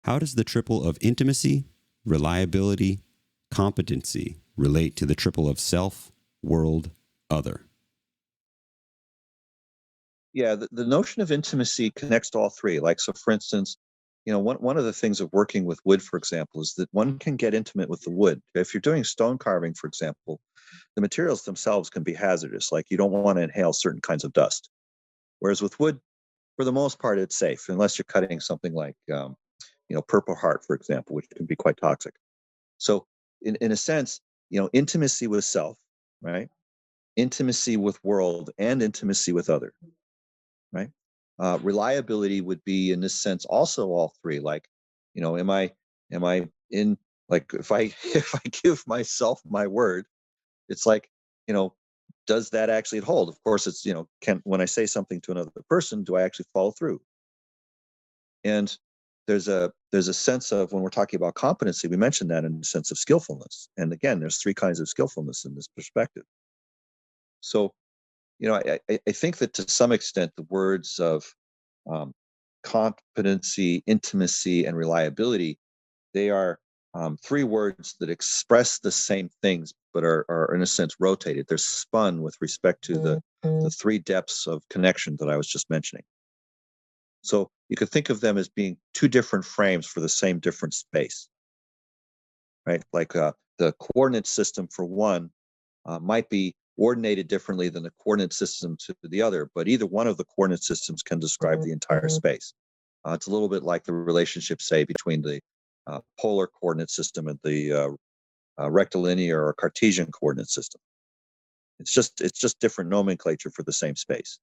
How does the triple of intimacy, reliability, competency relate to the triple of self, world, other? Yeah, the notion of intimacy connects to all three. Like, so for instance, one of the things of working with wood, for example, is that one can get intimate with the wood. If you're doing stone carving, for example, the materials themselves can be hazardous. Like, you don't want to inhale certain kinds of dust. Whereas with wood, for the most part, it's safe, unless you're cutting something like, Purple Heart, for example, which can be quite toxic. So, in a sense, intimacy with self, right? Intimacy with world and intimacy with other, right? Reliability would be, in this sense, also all three. Like, am I in, like, if I if I give myself my word, it's like, you know, does that actually hold? Of course, it's, can, when I say something to another person, do I actually follow through? And there's a sense of, when we're talking about competency, we mentioned that in the sense of skillfulness. And again, there's three kinds of skillfulness in this perspective. So, I think that to some extent the words of um, competency, intimacy, and reliability, they are three words that express the same things, but are in a sense rotated. They're spun with respect to the three depths of connection that I was just mentioning. So you could think of them as being two different frames for the same different space, right? Like, the coordinate system for one might be coordinated differently than the coordinate system to the other, but either one of the coordinate systems can describe the entire space. It's a little bit like the relationship, say, between the polar coordinate system and the rectilinear or Cartesian coordinate system. It's just different nomenclature for the same space.